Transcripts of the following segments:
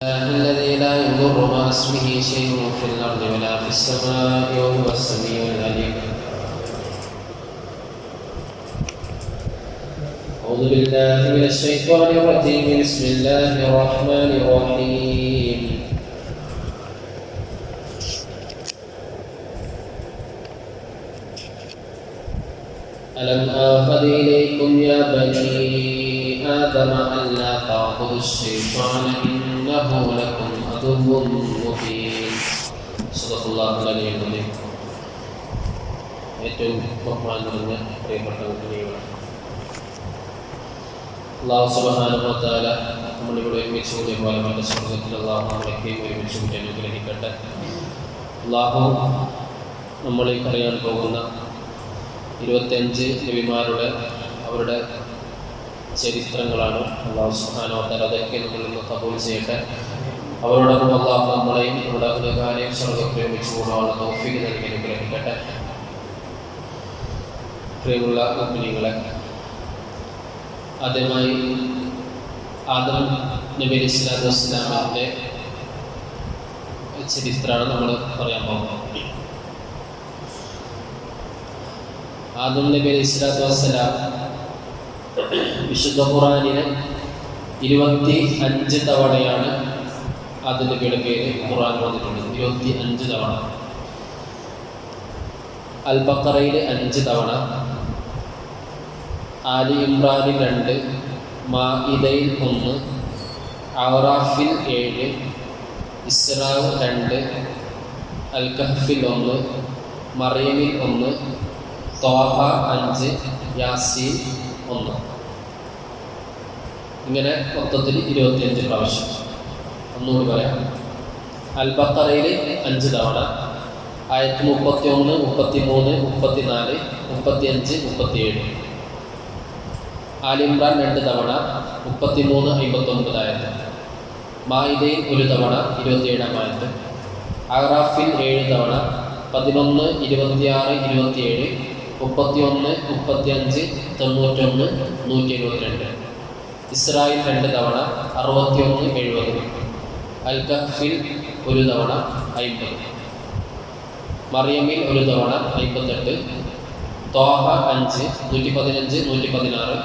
الذي لا يضر مع اسمه شيء في الأرض ولا في السماء وهو السميع العليم. أعوذ بالله من الشيطان الرجيم. بسم الله الرحمن الرحيم. ألم آخذ إليكم يا بني آدم ألا تعبدوا الشيطان إنه لكم عدو مبين. صدق الله العلي العظيم. ഏറ്റവും ബഹുമാനം നിറഞ്ഞ പ്രിയപ്പെട്ട മുഅ്മിനീങ്ങളെ, അല്ലാഹു സുബ്ഹാനഹു വ തആല നമ്മളിവിടെ ഒരുമിച്ച് കൂടിയ പോലെ മറ്റു സ്വർഗ്ഗത്തിൽ അല്ലാഹു നമ്മളെയും ഒരുമിച്ച് കൂടി അനുഗ്രഹിക്കട്ടെ. അല്ലാഹു നമ്മളെ പറയാൻ പോകുന്ന 25 നബിമാരുടെ അവരുടെ ചരിത്രങ്ങളാണ്. അല്ലാഹു സുബ്ഹാനഹു വ തആല അതൊക്കെ നമ്മളിൽ നിന്ന് ഖബൂൽ ചെയ്യട്ടെ. അവരോടൊപ്പം അല്ലാഹു നമ്മളെയും നമ്മുടെ അഹ്ലുകാരെയും സ്വർഗ്ഗത്തിൽ ഒരുമിച്ച് കൂടാനുള്ള തൗഫീഖ് നൽകി അനുഗ്രഹിക്കട്ടെ. പ്രിയമുള്ള മുഅ്മിനീങ്ങളെ, ആദ്യമായി ആദം നബി അലൈഹിസ്സലാത്തു വസ്സലാമിൻ്റെ ചരിത്രമാണ് നമ്മൾ പറയാൻ പോകുന്നത്. ആദം നബി അലൈഹിസ്സലാത്തു വസ്സലാം വിശുദ്ധ ഖുർആനിലെ 25 തവണയാണ് ആദം നബിയുടെ പേര് ഖുർആൻ വന്നിട്ടുള്ളത്. 25 തവണ. അൽ ബഖറയിൽ 5 തവണ, ആലി ഇമ്രാനിൽ 2, മാഇദയിൽ 1, അറാഫിൽ 7, ഇസ്രാ 2, അൽ കഹ്ഫിൽ 1, മറിയമിൽ 1, ത്വാഹ 5, യാസീൻ 1. ഇങ്ങനെ മൊത്തത്തിൽ 25 പ്രാവശ്യം. ഒന്നുകൂടി പറയാം. അൽ ബഖറയിൽ 5 തവണ, ആയത്ത് 31, 33, 34, 35, 37. ആലി ഇമ്രാൻ 2 തവണ, 33, 59 ആയത്ത്. മാഇദയിൽ 1 തവണ, 27 ആയത്ത്. അറാഫിൽ 7 തവണ, 11, 26, 27, 31, 35, 91, 172. ഇസ്രായിൽ 2 തവണ, 61, 70. അൽ കഹ്ഫിൽ 1 തവണ, 50. മറിയമിൽ 1 തവണ, 58. ത്വാഹ 5, 115, 116,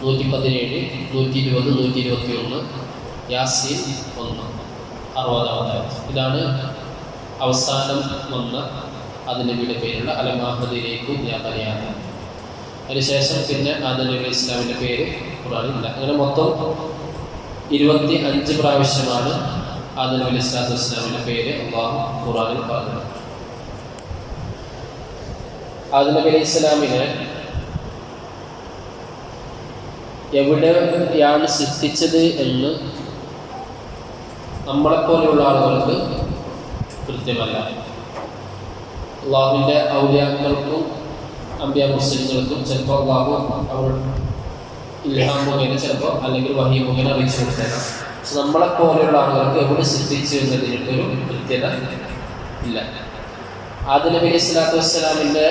117, 120, 121. യാസീൻ 1, 60. ഇതാണ് അവസാനം വന്ന ആദം നബിയുടെ പേരുള്ള അലം ആഖദിലേക്കും യാ ബനി ആദം. അതിനുശേഷം പിന്നെ ആദം നബി ഇസ്ലാമിൻ്റെ പേര് ഖുർആനില്ല. അങ്ങനെ മൊത്തം 25 പ്രാവശ്യമാണ് ആദം നബി സ്വല്ലല്ലാഹു അലൈഹി വസല്ലമിന്റെ പേര് അല്ലാഹു ഖുർആനിൽ പറഞ്ഞത്. ആദം നബി അലൈഹി സ്വലാമിനെ എവിടെയാണ് സൃഷ്ടിച്ചത് എന്ന് നമ്മളെപ്പോലെയുള്ള ആളുകൾക്ക് കൃത്യമല്ല. അള്ളാഹുവിൻ്റെ ഔലിയാക്കൾക്കും അംബിയാ മുർസലുകൾക്കും ചിലപ്പോൾ അള്ളാഹു അവർ ഇൽഹാം മുഖേന, ചിലപ്പോൾ അല്ലെങ്കിൽ വഹി മുഖേന അറിയിച്ചു കൊടുത്തേക്കാം. പക്ഷെ നമ്മളെപ്പോലെയുള്ള ആളുകൾക്ക് എവിടെ സൃഷ്ടിച്ചു എന്നതിനൊരു കൃത്യത ഇല്ല. ആദം നബി അലൈഹി സ്വലാത്തു വസ്സലാമിൻ്റെ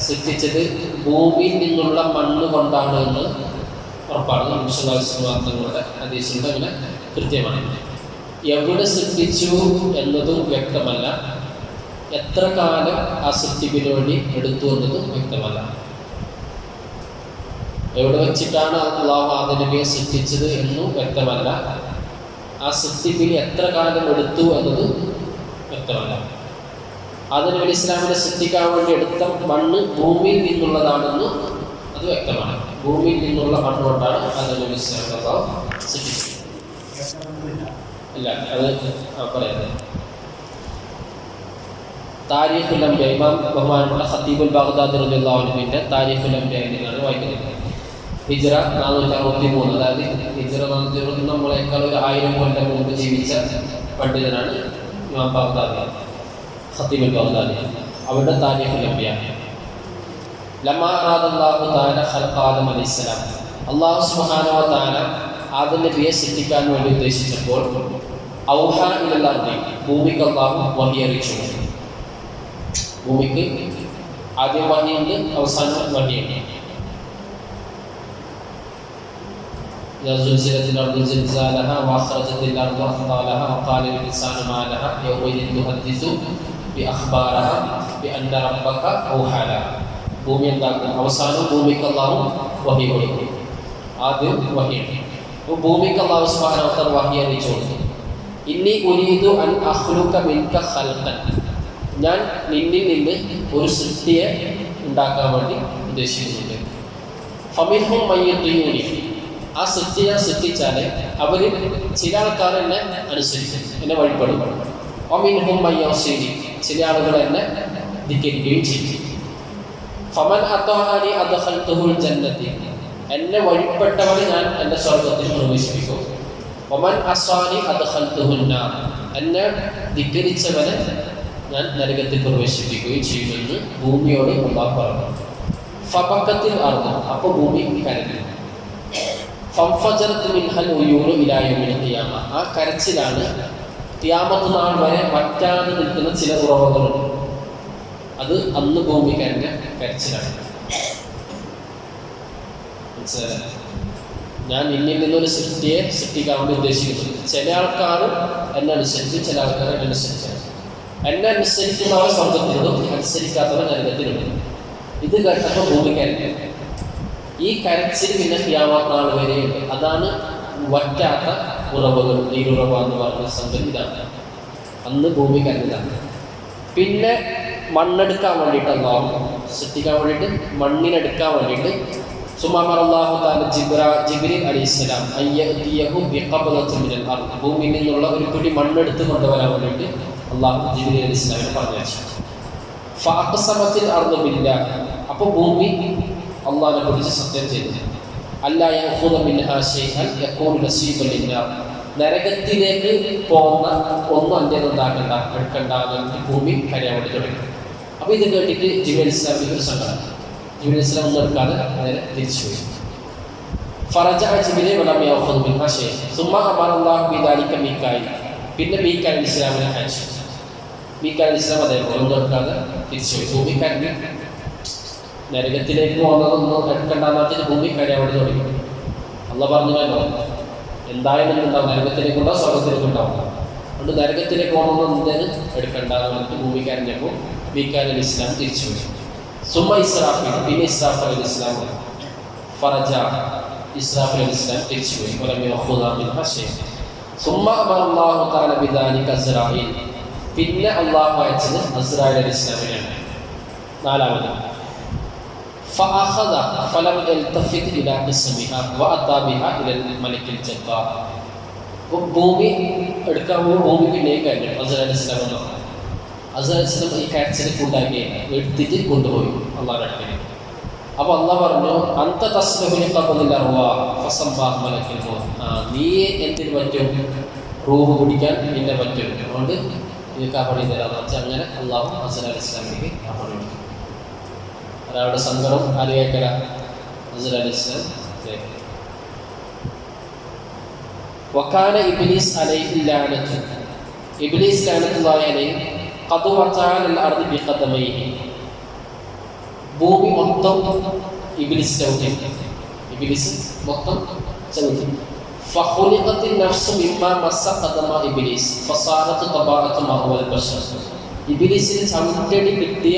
സൃഷ്ടിച്ചത് ഭൂമിയിൽ നിന്നുള്ള മണ്ണ് കൊണ്ടാണ് എന്ന് ഉറപ്പാണ്. തങ്ങളുടെ ഹദീസിൻ്റെ അങ്ങനെ കൃത്യമാണ്. എവിടെ സൃഷ്ടിച്ചു എന്നതും വ്യക്തമല്ല. എത്ര കാലം ആ സൃഷ്ടിപ്പിന് വേണ്ടി എടുത്തു എന്നതും വ്യക്തമല്ല. എവിടെ വെച്ചിട്ടാണ് അല്ലാഹു ആദം നബിയെ സൃഷ്ടിച്ചത് എന്നും വ്യക്തമല്ല. ആ സൃഷ്ടിപ്പിന് എത്ര കാലം എടുത്തു എന്നതും വ്യക്തമല്ല. ആദം നബി അലൈഹി സ്വലാമിനെ സൃഷ്ടിക്കാൻ വേണ്ടി എടുത്ത മണ്ണ് ഭൂമിയിൽ നിന്നുള്ളതാണെന്ന് അത് വ്യക്തമാണ്. ഭൂമിയിൽ നിന്നുള്ള മണ്ണ് കൊണ്ടാണ് ആദം നബി അലൈഹി സ്വലാം സൃഷ്ടിച്ചത്. ഇല്ല, അത് പറയുന്നത് താരീഖുൽ അംബിയ, ഇമാം ബഹുമാനപ്പെട്ട ഖത്തീബുൽ ബഗ്ദാദി റളിയല്ലാഹു അൻഹുവിന്റെ താരീഖുൽ അംബിയ എന്നാണ് വായിക്കുന്നത്. ഹിജ്റ 463, അതായത് ഹിജ്റ 460 നമ്മളെക്കാൾ ഒരു 1000 കൊല്ലം മുമ്പ് ജീവിച്ച പണ്ഡിതനാണ് ഇമാം ബഗ്ദാദി, ഖത്തീബുൽ ബഗ്ദാദി. അവരുടെ താരീഖുൽ അംബിയ. ലമ്മാ അറാദല്ലാഹു തആല ഖൽഖ ആദം അലൈഹിസ്സലാം, അല്ലാഹു സുബ്ഹാനഹു വ തആല ആദം നബിയെ സൃഷ്ടിക്കാൻ വേണ്ടി ഉദ്ദേശിച്ചപ്പോൾ ഔഹാ ഇലൽ അർദി, ഭൂമിക്ക് അല്ലാഹു വഹി അറിയിച്ചു. ഭൂമിക്ക് ആദ്യം വഹിയുണ്ട്, അവസാനം വഹിയുണ്ട്. إذا زلزلت الأرض زلزالها وأخرجت الأرض أثقالها وقال الإنسان ما لها يومئذ تحدث بأخبارها بأن ربك أوحى لها. ഭൂമി എന്താക്കും? അവസാനം ഭൂമിക്ക് അല്ലാഹു വഹി കൊടുക്കും. ആദ്യം വഹിയാണ്. അപ്പോൾ ഭൂമിക്ക് അല്ലാഹു സുബ്ഹാനഹു വ തആല വഹി അറിയിച്ചു കൊടുത്തു. ഇന്നി ഉരീദു അൻ അഖ്ലുക മിൻക ഖൽഖൻ, ഞാൻ നിന്നിൽ നിന്ന് ഒരു സൃഷ്ടിയെ ഉണ്ടാക്കാൻ വേണ്ടി ഉദ്ദേശിക്കുന്നുണ്ട്. ഫമിൻഹും മയ്യത്തുയൂനി, ആ സൃഷ്ടിയെ സൃഷ്ടിച്ചാൽ അവർ ചില ആൾക്കാർ എന്നെ അനുസരിക്കും, എന്നെ വഴിപ്പെടും. ഫമിൻഹും മയ്യൗസിനി, ചില ആളുകൾ എന്നെ ധിക്കരിക്കുകയും ചെയ്യും. ഫമൻ അത്വഅനി അദ്ഖൽതുഹുൽ ജന്നതി, എന്നെ വഴിപ്പെട്ടവരെ ഞാൻ എൻ്റെ സ്വർഗ്ഗത്തിൽ പ്രവേശിപ്പിക്കും. വമൻ അസ്വാനി അദ്ഖൽതുഹുൻ നാർ, എന്നെ ധിക്കരിച്ചവനെ ഞാൻ നരകത്തിൽ പ്രവേശിപ്പിക്കുകയും ചെയ്യുമെന്ന് ഭൂമിയോട് അല്ലാഹു പറഞ്ഞു. ഫബക്കത്തിൽ അർദ്, അപ്പോൾ ഭൂമി കരഞ്ഞു. ഫംഫജറത് മിൻഹൽ ഉയൂറു ഇലാ യൗമിൽ ഖിയാമ, ആ കരച്ചിലാണ് ഖിയാമത്ത് നാൾ വരെ വറ്റാതെ നിൽക്കുന്ന ചില ഉറവകളുണ്ട്. അത് അന്ന് ഭൂമി കരഞ്ഞ കരച്ചിലാണ്. ഞാൻ നിന്നിൽ നിന്നൊരു സൃഷ്ടിയെ സൃഷ്ടിക്കാൻ വേണ്ടി ഉദ്ദേശിക്കുന്നു. ചില ആൾക്കാർ എന്നെ അനുസരിച്ച്, ചില ആൾക്കാർ എന്നെ അനുസരിച്ച്. എന്നെ അനുസരിക്കുന്നവർ സ്വർഗത്തിലുണ്ട്, അനുസരിക്കാത്തവർ നരകത്തിലുണ്ട്. ഇത് കേട്ടപ്പോൾ ഭൂമി കരഞ്ഞു. ഈ കരച്ചിൽ പിന്നെ ഖിയാമത്ത് നാൾ വരെയുണ്ട്. അതാണ് വറ്റാത്ത ഉറവുകൾ, നീരുറവ എന്ന് പറഞ്ഞ സംഗതി ഇതാണ്. അന്ന് ഭൂമി കരഞ്ഞതാണ്. പിന്നെ മണ്ണെടുക്കാൻ വേണ്ടിയിട്ട് അല്ലാഹു സൃഷ്ടിക്കാൻ വേണ്ടിയിട്ട്, മണ്ണിനെടുക്കാൻ വേണ്ടിയിട്ട് സുമമറല്ലാഹു തആല ജിബ്രീൽ അലൈഹിസ്സലാം അയ്യതിയഹു ബിഖബ്ലത്തിൻ മിനൽ അർദ്, ഭൂമിയിൽ നിന്നുള്ള ഒരു പിടി മണ്ണെടുത്ത് കൊണ്ടുവരാൻ വേണ്ടിയിട്ട് അല്ലാഹു ജിബ്രീൽ അലൈഹിസ്സലാമിനെ പറഞ്ഞു. ഫഅഖ്സമത്തിൽ അർദ് ബില്ലാഹ്, അപ്പോൾ ഭൂമി അല്ലാഹുവിനെ കുറിച്ച് സത്യം ചെയ്തു. അല്ലാ യഖൂദ മിൻഹാ ശൈഅൻ യകൂനു നസീബൻ ലിന്നാർ, നരകത്തിലേക്ക് പോകുന്ന ഒന്നും അന്യം ഉണ്ടാക്കണ്ട, എടുക്കണ്ട എന്ന് ഭൂമി കരയാൻ വേണ്ടി തുടങ്ങി. അപ്പോൾ ഇത് കേട്ടിട്ട് ജിബ്രീൽ ഇസ്ലാമിക്ക് ഒരു സങ്കടം. ജിബ്രീൽ ഇസ്ലാം ഒന്നും എടുക്കാതെ നേരെ തിരിച്ചുപോയി. ഫറജഅ ജിബ്രീൽ വലം യഖൂദ മിൻഹാ ശൈഅൻ സുമ്മ അമറല്ലാഹു ബിദാലിക മീകായിൽ, പിന്നെ മീകായിൽ ഇസ്ലാമിനെ അയച്ചു. മീകായിൽ ഇസ്ലാം അതേപോലെ ഒന്നും എടുക്കാതെ തിരിച്ചുപോയി. ഭൂമി കരഞ്ഞു. നരകത്തിലേക്ക് പോകുന്നതൊന്നും എടുക്കണ്ടെന്നാക്കിയിട്ട് ഭൂമി കരയാൻ വേണ്ടി തുടങ്ങി. അള്ളാഹ് പറഞ്ഞല്ലോ എന്തായാലും ഉണ്ടാവും, നരകത്തിലേക്കുണ്ടാവും, സ്വർഗത്തിലേക്കുണ്ടാവും. അതുകൊണ്ട് നരകത്തിലേക്ക് പോകുന്നതൊന്നും എന്തിന് എടുക്കണ്ടെന്ന് പറഞ്ഞിട്ട് ഭൂമി കരഞ്ഞപ്പോൾ മീകായിൽ ഇസ്ലാം തിരിച്ചുപോയി. സുമ്മ ഇസ്രാഫീൽ, പിന്നെ ഇസ്രാഫീൽ അലൈഹി ഇസ്ലാം ഫറജ, ഇസ്രാഫീൽ അലൈഹി ഇസ്ലാം തിരിച്ചുപോയി. സുമ്മ അമറല്ലാഹു തആല ബിദാലിക അസ്റാഈൽ, പിന്നെ അള്ളാഹു അയച്ചത് അസ്റാഈൽ അലൈഹി ഇസ്ലാമിനെയാണ്. നാലാമത് فأخذ فلم يلتفت إلى قسمها وأتى بها إلى الملك الجبار. ഭൂമി എടുക്കാൻ ഭൂമി പിന്നെയും കഴിഞ്ഞു. അസ്റാഈൽ അലൈഹി ഇസ്ലാം എന്ന് പറഞ്ഞു. അസ്റാഈൽ അലൈഹി ഇസ്ലാം ഈ കാഴ്ചയെ കൊണ്ടാക്കിയാണ് എടുത്തിട്ട് കൊണ്ടുപോയി അള്ളാഹുവിന്റെ അടുക്കലേക്ക്. അപ്പോൾ അള്ളാഹ് പറഞ്ഞു അന്ത തസ്ലഹു ലിഖബ്ദിൽ അർവാഹ് ഫസബ്ബഹ മലക്കുൽ മൗത്ത്, നീ എന്തിനു പറ്റും? റൂഹ് കുടിക്കാൻ പിന്നെ പറ്റും, അതുകൊണ്ട് ഇത് കാപ്പണി തരാമെന്ന് വെച്ചാൽ അങ്ങനെ അള്ളാഹു അസ്റാഈൽ അലൈഹി ഇസ്ലാമിലേക്ക് കാപ്പണി കൊടുത്തു. ഒരാളുടെ സങ്കടം ആര് കേൾക്കല? അസ്റാഈൽ അലൈഹി ഇസ്ലാം കേൾക്കല. വകാന ഇബ്ലീസ് അലൈഹി ലഅനത്തു, ഇബ്ലീസ് ലഅനത്തുല്ലാഹി അലൈഹി ഖദ് വതഅൽ അർദ് ബിഖദമൈഹി, ഭൂമി മൊത്തം ഇബ്ലീസ് ചവിട്ടി. ഇബ്ലീസ് മൊത്തം ചവിട്ടി. ഫഖുലിഖത്തിൻ നഫ്സു മിമ്മാ മസ്സ ഖദമ ഇബ്ലീസ് ഫസാറത്ത് തബാഅത്ത് മഹ്വൽ ബശർ, ഇബ്ലീസിന് ചവിട്ടടി കിട്ടിയ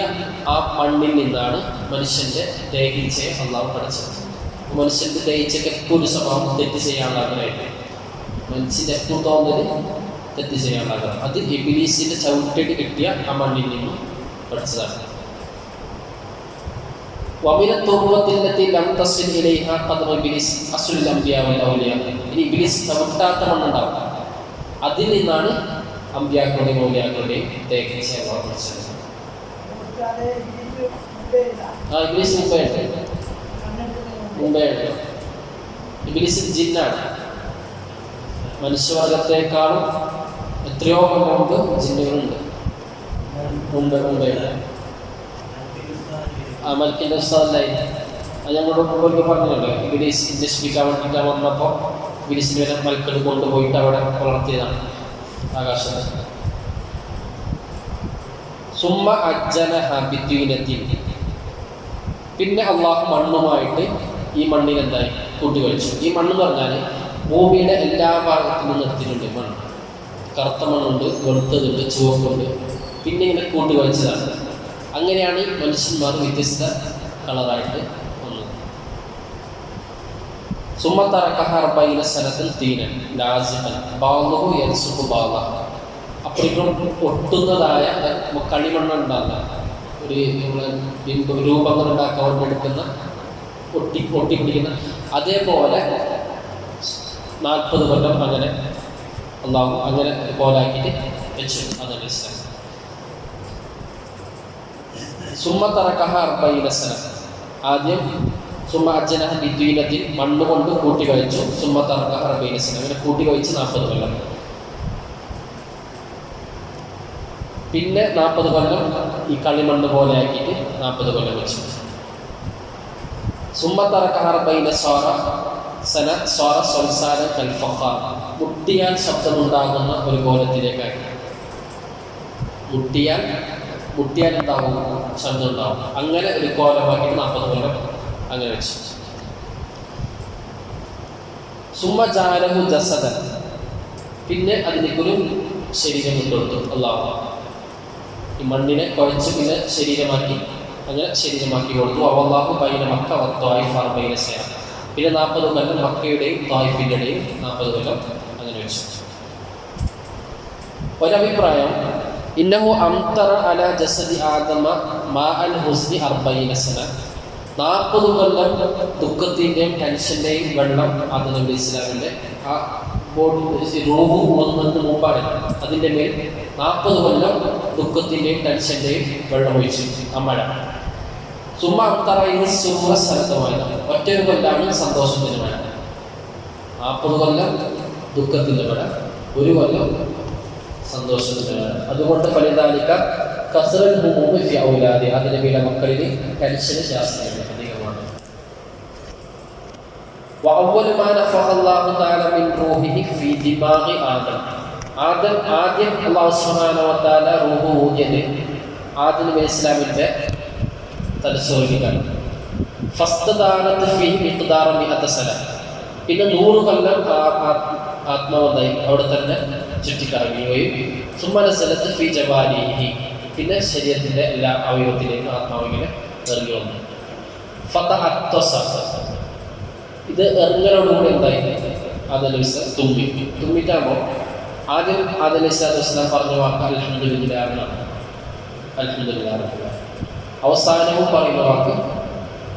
ആ മണ്ണിൽ നിന്നാണ് മനുഷ്യന്റെ ദഹിച്ചയെ അള്ളാഹു പഠിച്ചത്. മനുഷ്യന്റെ ദഹിച്ചൊക്കെ എപ്പോഴും സ്വഭാവം തെറ്റ് ചെയ്യാനുള്ള ആഗ്രഹമായിട്ട്, മനുഷ്യന്റെ എപ്പോഴും തോന്നല് തെറ്റ് ചെയ്യാനുള്ള ആഗ്രഹം, അത് ഇബ്ലീസിന്റെ ചവിട്ടടി കിട്ടിയ ആ മണ്ണിൽ നിന്നും പഠിച്ചതാണ്. വമിന തുർവത്തില്ലത്തി ലം തസിൽ ഇലൈഹ ഖദമ ഇബ്ലീസ് അസ്ലുൽ അംബിയാ വൽ ഔലിയാ, ഇനി ഇബ്ലീസ് ചവിട്ടാത്ത മണ്ണുണ്ടാവും, അതിൽ നിന്നാണ് അമ്പിയാക്കളുടെയും ഔലിയാക്കളുടെയും ദഹിച്ച അള്ളാഹു പഠിച്ചത്. ഇബ്ലീസ് മുമ്പേ ഉണ്ട്. ഇബ്ലീസ് ജിന്നാണ്. മനുഷ്യവർഗത്തെക്കാളും എത്രയോ മുമ്പ് ജിന്നുകളുണ്ട്. മുമ്പേ മൽക്കിൻ്റെ ഉസ്താദല്ലായി അത് ഞങ്ങളുടെ മുമ്പ് പറഞ്ഞല്ലോ. ഇബ്ലീസ് നശിപ്പിക്കാൻ വേണ്ടിയിട്ട് വന്നപ്പോൾ ഇബ്ലീസിന് വരെ മൽക്കൾ കൊണ്ടുപോയിട്ട് അവിടെ വളർത്തിയതാണ് ആകാശത്ത്. സുമ്മ അജ്ജനഹ ബിദ്വീനത്തിൻ, പിന്നെ അള്ളാഹു മണ്ണുമായിട്ട് ഈ മണ്ണിൽ എന്തായി കൂട്ടി കഴിച്ചു. ഈ മണ്ണെന്ന് പറഞ്ഞാൽ ഭൂമിയുടെ എല്ലാ ഭാഗത്തും നിർത്തിയിട്ടുണ്ട് മണ്ണ്. കറുത്ത മണ്ണുണ്ട്, വെളുത്തതുണ്ട്, ചുവപ്പുണ്ട്, പിന്നെ ഇങ്ങനെ കൂട്ടി വായിച്ചതാണ്. അങ്ങനെയാണ് മനുഷ്യന്മാർ വ്യത്യസ്ത കളറായിട്ട് വന്നത്. സുമ്മത്തറക്കഹർബൈന സനത്തിൽ തീനൻ ലാസിമൻ ബാളുഹു യൻസുഖു ബാള. അപ്പോഴും ഒട്ടുന്നതായ കളിമണ്ണുണ്ടാകുന്ന ഒരു രൂപങ്ങൾ ഉണ്ടാക്കാൻ വേണ്ടി എടുക്കുന്ന ഒട്ടിപ്പിടിക്കുന്ന അതേപോലെ 40 കൊല്ലം അങ്ങനെ അള്ളാഹു അങ്ങനെ പോലാക്കിയിട്ട് വെച്ചു. അതാണ് ഇസ്ലാം. സുമ്മത്തറക്കഹ അർബഈന സന. ആദ്യം സുമ്മ അജ്ജനഹ ബിദ്വീനത്തിൽ മണ്ണ് കൊണ്ട് കൂട്ടി കഴിച്ചു. സുമ്മത്തറക്കഹ അർബഈന സന. അങ്ങനെ കൂട്ടി കഴിച്ച് 40 കൊല്ലം. പിന്നെ 40 കൊല്ലം ഈ കളിമണ്ണ് പോലെ ആക്കിയിട്ട് 40 കൊല്ലം വെച്ചു. സുമ്മത്തറക്കഹ അർബഈന സന സ്വാറ സ്വൽസാല കൽഫഖാർ. മുട്ടിയാൽ ശബ്ദമുണ്ടാകുന്ന ഒരു കോലത്തിലേക്കാക്കി. മുട്ടിയാൽ എന്താകും? ശബ്ദം ഉണ്ടാവും. അങ്ങനെ ഒരു കോലമാക്കിയിട്ട് 40 കൊല്ലം അങ്ങനെ വെച്ചു. സുമ്മ ജാലഹു ജസദൻ. പിന്നെ അതിലേക്കൊരു ശരീരം കൊണ്ടുകൊടുത്തു അല്ലാഹു. ഈ മണ്ണിനെ കുഴച്ച് പിന്നെ ശരീരമാക്കി കൊടുത്തു. അല്ലാഹു ബൈന മക്ക വത്വായിഫ് 40 സന. പിന്നെ 40 കൊല്ലം മക്കയുടെയും തായിഫിൻ്റെ ഇടയിൽ 40 കൊല്ലം അങ്ങനെ വെച്ചു. ഒരഭിപ്രായം, ഇന്നഹു അംതറ അല ജസദി ആദമ മാ അൽ ഹുസ്നി 40 സന. 40 കൊല്ലം ദുഃഖത്തിൻ്റെയും ടെൻഷൻ്റെയും വെള്ളം അത് നബി ഇസ്ലാമിൻ്റെ ആ റൂഹു വന്നതിന് മുമ്പാണ്. അതിൻ്റെ മേൽ 40 കൊല്ലം ദുഃഖത്തിൻ്റെയും ടെൻഷൻ്റെയും വെള്ളം ഒഴിച്ചു ആ മഴ. സുമ്മ അംതറയിന് സുമ സ്ഥലത്തമായത്. ഒറ്റൊരു കൊല്ലാണ് സന്തോഷത്തിൻ്റെ മഴ. 40 കൊല്ലം ദുഃഖത്തിൻ്റെ മഴ, ഒരു കൊല്ലം സന്തോഷത്തിൻ്റെ മഴ. അതുകൊണ്ട് ഫലിദാലിക കസ്റൽ ഹുമൂമി ഫി ഔലാദി. അതിൻ്റെ വീടെ മക്കളിൽ ടെൻഷന് ജാസ്തിയാണ്, അധികമാണ്. വഅവ്വലു മാ നഫഖ അല്ലാഹു തആല മിൻ റൂഹിഹി ഫി ദിമാഗി ആദം. ആദ്യം അല്ലാഹു സുബ്ഹാനഹു വ തആല റൂഹ് ഊതിയത് ആദം നബി ഇസ്ലാമിൻ്റെ തലച്ചോറിലാണ്. ഫസ്തദാനത്ത് ഫീ മിഖ്ദാറ 100 സന. പിന്നെ 100 കൊല്ലം ആത്മാവതായി അവിടെ തന്നെ ചുറ്റിക്കറങ്ങുകയും സുമ്മനസലത്ത് ഫീ ജവാരിഹി. പിന്നെ ശരീരത്തിൻ്റെ എല്ലാ അവയവത്തിലേക്കും ആത്മാവിങ്ങനെ ഇറങ്ങി വന്നു. ഇത് ഇറങ്ങലോടുകൂടി എന്തായി? തുമ്മിട്ടാകുമ്പോൾ ആദ്യം ആദം അലൈഹിസ്സലാത്തു വസ്സലാം പറഞ്ഞ വാക്ക് അൽഹംദുലില്ലാഹ് എന്നാണ്. അൽഹംദുലില്ലാഹ്. അവസാനവും പറയുന്ന വാക്ക്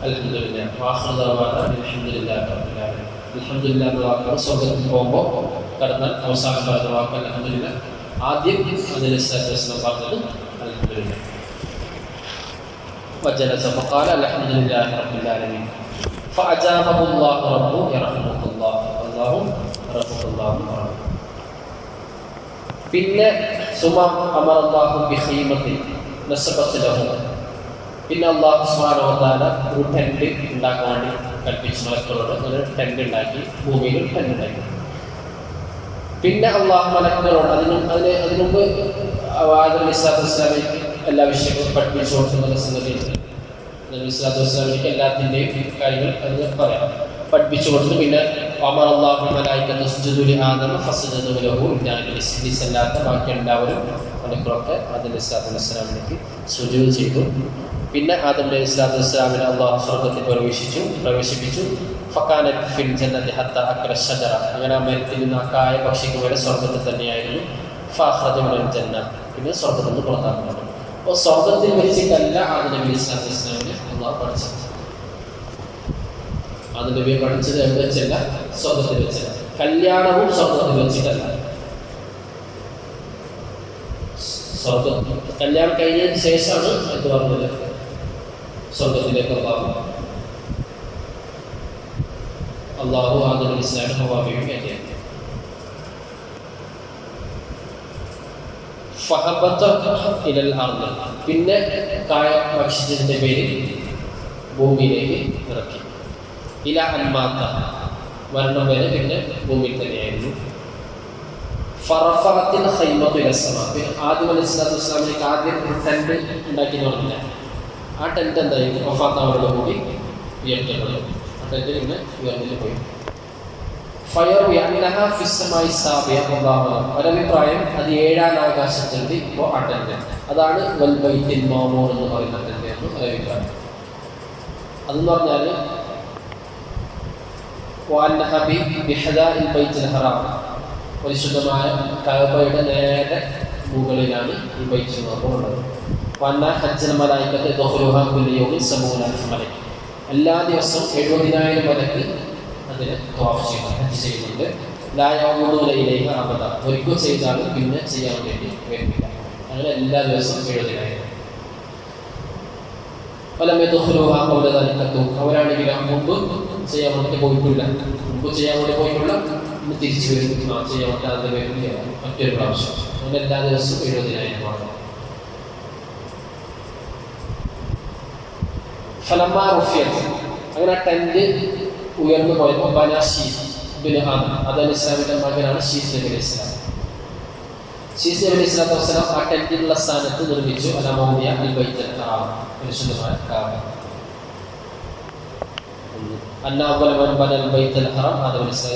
അൽഹംദുലില്ലാഹ്. ആഖിറു ദഅവാനാ അൽഹംദുലില്ലാഹി റബ്ബിൽ ആലമീൻ. അൽഹംദുലില്ലാഹ് എന്ന വാക്കാണ് സ്വർഗ്ഗത്തിൽ പോകുമ്പോൾ കടന്നാൽ അവസാനം പറയുന്ന വാക്ക് അൽഹംദുലില്ലാഹ്. ആദ്യം ആദം അലൈഹിസ്സലാത്തു വസ്സലാം പറഞ്ഞത് അൽഹംദുലില്ലാഹ്. വജലസ ഫഖാല അൽഹംദുലില്ലാഹി റബ്ബിൽ ആലമീൻ. ഫഅജാബഹു അല്ലാഹു റബ്ബു യർഹമുല്ലാഹ്. അല്ലാഹു റബ്ബുല്ലാഹ്. പിന്നെ സുമ അമറല്ലാഹു ബിഖീമത്തിൻ നസബത്ത് ലഹു. പിന്നെ അല്ലാഹു സുബ്ഹാനഹു വ തആല ഒരു ടെന്റ് ഉണ്ടാക്കാൻ വേണ്ടി കൽപ്പിച്ചു മലക്കുകളോട്. ഒരു ടെന്റ് ഉണ്ടാക്കി, ഭൂമിയിൽ ഒരു ടെന്റ് ഉണ്ടാക്കി. പിന്നെ അള്ളാഹു മലക്കുകളോട് അതിന് മുമ്പ് ആദം അലൈഹിസ്സലാത്തു വസ്സലാമിക്ക് എല്ലാ വിഷയങ്ങളും പഠിപ്പിച്ചു കൊടുക്കുന്ന സംഗതിയുണ്ട്. നബി സ്വല്ലല്ലാഹു അലൈഹി വസല്ലമയ്ക്ക് എല്ലാത്തിൻ്റെയും കാര്യങ്ങൾ അത് പറയാം, പഠിപ്പിച്ചു കൊടുത്തു. പിന്നെ അമറല്ലാഹു മലായികത യസ്ജുദു ലി ആദമ ഫസജദു ലഹു ഇല്ലാ ഇബ്ലീസ് അല്ലാത്ത ബാക്കി എല്ലാവരും മലക്കുകളൊക്കെ ആദം അലൈഹിസ്സലാത്തു വസ്സലാമിലേക്ക് സുജൂദ് ചെയ്തു. പിന്നെ ആദം അലൈഹിസ്സലാത്തു വസ്സലാമിനെ അള്ളാഹു സ്വർഗ്ഗത്തിൽ പ്രവേശിപ്പിച്ചു. ഫകാനത് ഫിൽ ജന്നതി ഹത്താ അക്കല ഷജറ. അങ്ങനെ ആ മരത്തിൽ നിന്ന് ആ കായ ഭക്ഷിക്കും വരെ സ്വർഗ്ഗത്തിൽ തന്നെയായിരുന്നു. ഫഅഖ്റജ മിനൽ ജന്ന. പിന്നെ സ്വർഗ്ഗത്തിൽ നിന്ന് പുറത്താക്കുന്നു. അപ്പോൾ സ്വർഗ്ഗത്തിൽ വെച്ചിട്ടല്ല ആദം അലൈഹിസ്സലാത്തു വസ്സലാമിനെ അള്ളാഹു പഠിച്ചത്. ആദം നബിയെ പഠിച്ചത് എവിടെ വെച്ചല്ല? സ്വർഗ്ഗത്തിൽ വെച്ചല്ല. കല്യാണവും സ്വർഗ്ഗത്തിൽ വെച്ചിട്ടല്ല. കല്യാണം കഴിഞ്ഞതിന് ശേഷമാണ് എന്ത് പറഞ്ഞത്? സ്വർഗ്ഗത്തിലേക്ക് അള്ളാഹു ആദം അലൈഹിസ്സലാമിനെ ഹവ്വാബിയും കയറ്റിയത്. ഫഹബത ഇലൽ അർദ്. പിന്നെ കായ ഭക്ഷിച്ചതിൻ്റെ പേരിൽ ഭൂമിയിലേക്ക് ഇറക്കി. ഇല അൻമാത്ത, മരണം വരെ പിന്നെ ഭൂമിയിൽ തന്നെയായിരുന്നു. ഫറഫഅത്തിൽ ഖൈമതു ഇല സമാ. ആദം അലൈഹിസ്സലാത്തു വസ്സലാമിലേക്ക് ആദ്യം ടെന്റ് ഉണ്ടാക്കി പറഞ്ഞില്ല. ആ ടെന്റ് എന്തായിരുന്നു? വഫാത്താവോട് കൂടി ഉയർത്തപ്പെടും. ആ ടെന്റ് പിന്നെ ഉയർന്നിട്ട് പോയി. ഒരഭിപ്രായം അത് 7-ാം ആകാശത്തുണ്ട്, ഇപ്പോൾ അടണ്ട്. അതാണ് വൽ ബൈത്തുൽ മഅമൂർ എന്ന് പറയുന്നത് ഒരഭിപ്രായം. അതെന്ന് പറഞ്ഞാൽ പരിശുദ്ധമായ കഅബയുടെ നേരെ മുകളിലാണ് ഈ ബൈത്തുൽ മഅമൂർ ഉള്ളത്. എല്ലാ ദിവസവും 70,000 മലക്ക് അതിന് തവാഫ് ചെയ്യുന്നുണ്ട്. ഒരിക്കൽ ചെയ്താലും പിന്നെ ചെയ്യാൻ വേണ്ടി വരുന്നില്ല. അങ്ങനെ എല്ലാ ദിവസവും 70,000. അവരാണെങ്കിൽ മുമ്പ് ചെയ്യാൻ വേണ്ടി പോയിട്ടില്ല, ഇന്ന് തിരിച്ചു വരും, ചെയ്യാൻ വേണ്ടി അതിന് വരും, മറ്റൊരു പ്രാവശ്യം. അങ്ങനെ എല്ലാ ദിവസവും 70,000. അങ്ങനെ ടെന്റ് ഉയർന്നു പോയപ്പോൾ ഇസ്ലാമിന്റെ മകനാണ് ഷീസ് നബി അലൈഹി സ്വലാം. ഷീസ് നബി അലൈഹി സ്വലാത്തു വസ്സലാം ആ ടെന്റിനുള്ള സ്ഥാനത്ത് നിർമ്മിച്ചു പരിശുദ്ധമായ കഅബ.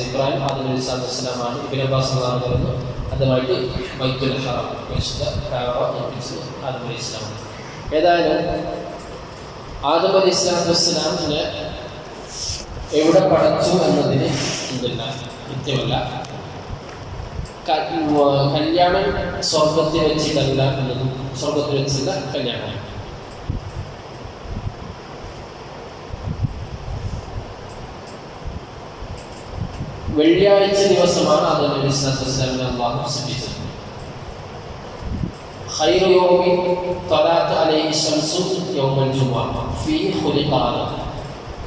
ഇബ്രാഹിം ആദം അലൈഹി സ്വലാത്തു വസ്സലാമാണ്. ഇബ്നു അബ്ബാസ് പറയുന്നു അതുമായിട്ട് ബൈത്തുൽ ഹറം പരിശുദ്ധ കഅബ നിർമ്മിച്ചത് ആദം അലൈഹി സ്വലാം. ഏതായാലും ആദം അലൈഹി സ്വലാത്തു വസ്സലാമിനെ എവിടെ പഠിച്ചു എന്നതിന് കൃത്യമല്ല. കല്യാണം സ്വർഗത്തിൽ വെച്ചിട്ടല്ല എന്നതും സ്വർഗത്തിൽ വെച്ചുള്ള കല്യാണം. വെള്ളിയാഴ്ച ദിവസമാണ് ആദം അലൈഹി സ്വലാത്തു വസ്സലാമിനെ അല്ലാഹു സൃഷ്ടിച്ചത്. ഖൈറു യൗമിൻ തലഅത് അലൈഹി ശംസു യൗമൽ ജുമുഅ ഫീഹി ഖുലിഖ ആദം.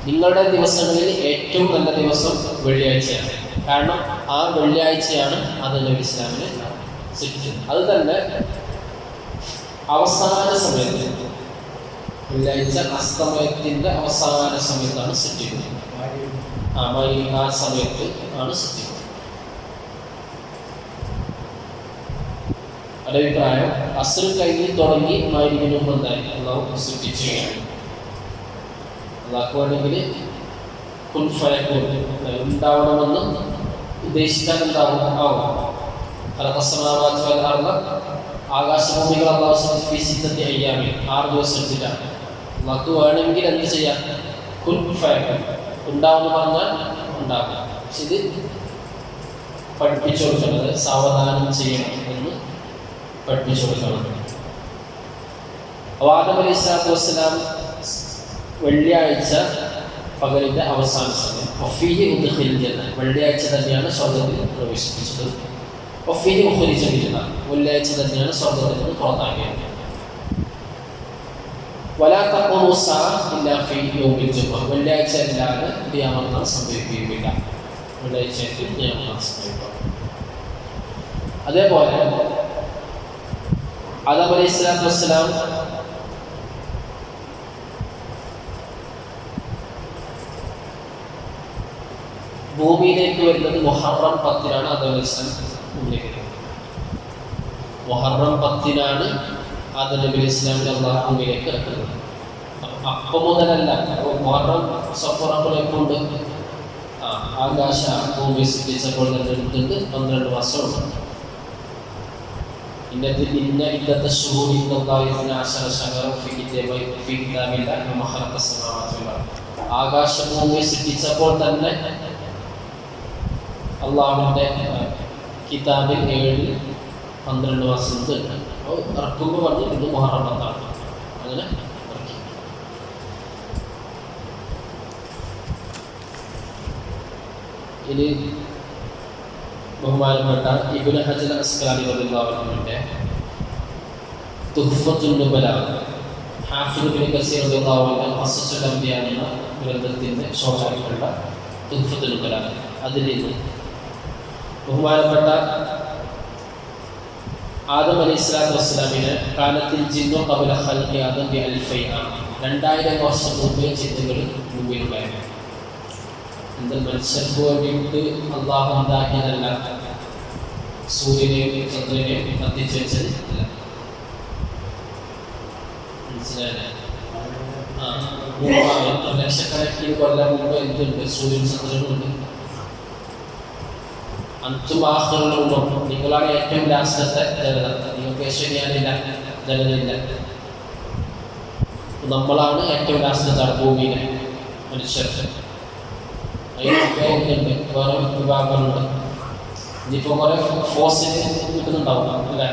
നിങ്ങളുടെ ദിവസങ്ങളിൽ ഏറ്റവും നല്ല ദിവസം വെള്ളിയാഴ്ചയാണ്. കാരണം ആ വെള്ളിയാഴ്ചയാണ് ആദം നബി ഇസ്ലാമിനെ സൃഷ്ടിച്ചത്. അത് തന്നെ അവസാന സമയത്ത്, വെള്ളിയാഴ്ച അസ്തമയത്തിൻ്റെ അവസാന സമയത്താണ് സൃഷ്ടിക്കുന്നത്. ആ സമയത്ത് ആണ് സൃഷ്ടിക്കുന്നത്. ഒരഭിപ്രായം അസ്ർ കഴിഞ്ഞ് തുടങ്ങി മഗ്‌രിബിന് മുമ്പ് എന്തായാലും അല്ലാഹു സൃഷ്ടിക്കുകയാണ്. അല്ലാഹുവാണെങ്കിൽ കുൻ ഫയകൂൻ ഉണ്ടാവണമെന്ന് ഉദ്ദേശിച്ചാൽ ഉണ്ടാവും. ആകാശഭൂമികൾ അല്ലാഹു സൃഷ്ടിച്ചത് 6 ദിവസം എടുത്തിട്ടാണ്. അല്ലാഹു വേണമെങ്കിൽ എന്ത് ചെയ്യാം? കുൻ ഫയകൂൻ ഉണ്ടാവുമെന്ന് പറഞ്ഞാൽ ഉണ്ടാകും. പക്ഷെ ഇത് പഠിപ്പിച്ചു കൊടുക്കുന്നത് സാവധാനം ചെയ്യണം എന്ന് പഠിപ്പിച്ചു കൊടുക്കണം. ആദം അലൈഹി സ്വലാത്തു വസ്സലാം വെള്ളിയാഴ്ച പകലിന്റെ അവസാന സമയം വെള്ളിയാഴ്ച തന്നെയാണ് സ്വർഗത്തിൽ പ്രവേശിപ്പിച്ചത്. വെള്ളിയാഴ്ച തന്നെയാണ് സ്വർഗത്തിൽ നിന്ന് പുറത്താക്കിയത്. വെള്ളിയാഴ്ച അല്ലാതെ ഖിയാമത്ത് സംഭവിക്കുകയില്ല. വെള്ളിയാഴ്ചയിൽ ഖിയാമത്ത് സംഭവിക്കും. അതേപോലെ ആദം അലൈഹി സ്വലാത്തു വസ്സലാം ഭൂമിയിലേക്ക് വരുന്നത് മുഹറം 10-നാണ്. ആദം അലൈഹി സ്വലാം ഭൂമിയിലേക്ക് വരുന്നത് മുഹറം 10-നാണ്. ആദം നബി അലൈഹി സ്വലാമിനെ അല്ലാഹു ഭൂമിയിലേക്ക് ഇറക്കുന്നത്. അപ്പം മുതലല്ല, മുഹറം സഫറപ്പോണ്ട് ആകാശ ഭൂമി സൃഷ്ടിച്ചപ്പോൾ തന്നെ എടുത്തിട്ട് 12 വർഷമുണ്ട്. ഇന്നത്തെ ആകാശഭൂമി സൃഷ്ടിച്ചപ്പോൾ തന്നെ അള്ളാഹുവിൻ്റെ കിതാബിൽ 12 മാസം ഇറക്കുമ്പോൾ പറഞ്ഞു ഇത് മുഹറം 10-ആണ്. അങ്ങനെ ഇറക്കി. ഇനി ബഹുമാനപ്പെട്ട ഇബ്നു ഹജർ അസ്ഖലാനി റളിയല്ലാഹു അൻഹുവിന്റെ തുഹ്ഫത്തുൻ നുബല, ഹാഫിദ് ഇബ്നു കസീർ റളിയല്ലാഹു അൻഹു ഖസസുൽ അംബിയ എന്ന ഗ്രന്ഥത്തിന്റെ ശോഭയുള്ള തുഹ്ഫത്തുൻ നുബല, അതിൽ നിന്ന് ബഹുമാനപ്പെട്ട ആദം അലൈഹി സ്വലാത്തു വസ്സലാമിനെ കാലത്തിൽ ജിന്നു ഖബല ഖൽഖി ആദം ബി അൽഫൈ ആം 2000 വർഷം മുമ്പേ ജിന്നുകൾ ഭൂമിയിലുണ്ടായിരുന്നു. എന്താ മനുഷ്യർക്ക് വേണ്ടിയിട്ട് അള്ളാഹു ഉണ്ടാക്കിയതല്ല, സൂര്യനെയും ചന്ദ്രനെയും കത്തിച്ചു വെച്ചത് അല്ല. മനസ്സിലായില്ലേ? 3 ലക്ഷക്കണക്കിന് കൊല്ലം മുമ്പ് എന്തുണ്ട്? സൂര്യൻ ചന്ദ്രനുണ്ട്. അന്തും ആഖിറുണ്ടോ, നിങ്ങളാണ് ഏറ്റവും ലാസ്റ്റത്തെ ജനത, നിങ്ങൾക്ക് ശരിയാനില്ല ജനതയില്ല. നമ്മളാണ് ഏറ്റവും ലാസ്റ്റത്തെ ഭൂമിയിലെ മനുഷ്യർ. അതിനൊക്കെ ഉണ്ട് വേറെ വിഭാഗങ്ങളുണ്ട്. ഇനിയിപ്പോൾ കുറെ ഫോസിൽ കിട്ടുന്നുണ്ടാവും അല്ലേ?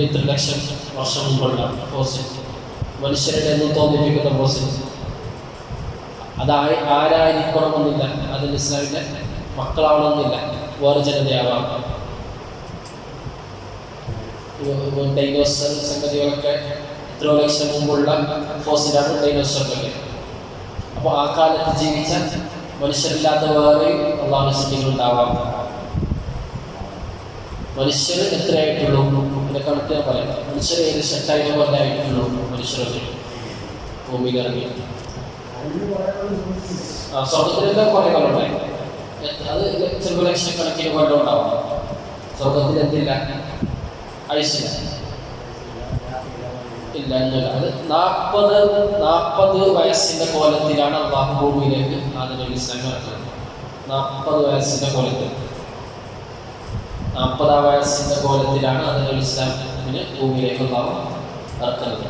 ഇത്ര ലക്ഷം വർഷം മുമ്പുള്ള ഫോസിൽ, മനുഷ്യരുടെ ഒന്നും തോന്നിപ്പിക്കുന്ന ഫോസിൽ. അത് ആരായിരിക്കണമെന്നില്ല, അതിൽ ഇസ്ലാമിൻ്റെ മക്കളാവണമെന്നില്ല, വേറെ ജനതയാവാം. ഡൈനോസർ സംഗതികളൊക്കെ എത്രയോ ലക്ഷം മുമ്പുള്ള ഫോസിലാണ് ഡൈനോസറൊക്കെ. അപ്പോൾ ആ കാലത്ത് ജീവിച്ച മനുഷ്യരില്ലാത്ത വേറെ അള്ളാഹു സൃഷ്ടികളുണ്ടാവാം. മനുഷ്യർ എത്രയായിട്ടുള്ളൂ അതിൻ്റെ കണക്ക് ഞാൻ പറയാം. മനുഷ്യർ ഏകദേശം 8000 കൊല്ലം ആയിട്ടുള്ളൂ മനുഷ്യരൊക്കെ ഭൂമിയിൽ ഇറങ്ങി. സ്വർഗത്തിലെല്ലാം കുറേ കൊല്ലം ഉണ്ടായി. അത് ചിലപ്പോൾ ലക്ഷക്കണക്കിന് കൊല്ലം ഉണ്ടാവും. സ്വർഗത്തിൽ എന്തില്ല, ഐസില്ല, ഇല്ല എന്നില്ല. അത് 40 വയസ്സിൻ്റെ കോലത്തിലാണ് അള്ളാഹു ഭൂമിയിലേക്ക് ആദ്യം നബി ഇസ്ലാം ഇറക്കുന്നത്. 40 വയസ്സിൻ്റെ കോലത്തിൽ, 40 വയസ്സിൻ്റെ കോലത്തിലാണ് ആദ്യം നബി ഇസ്ലാമിന് ഭൂമിയിലേക്ക് അള്ളാഹു ഇറക്കുന്നത്.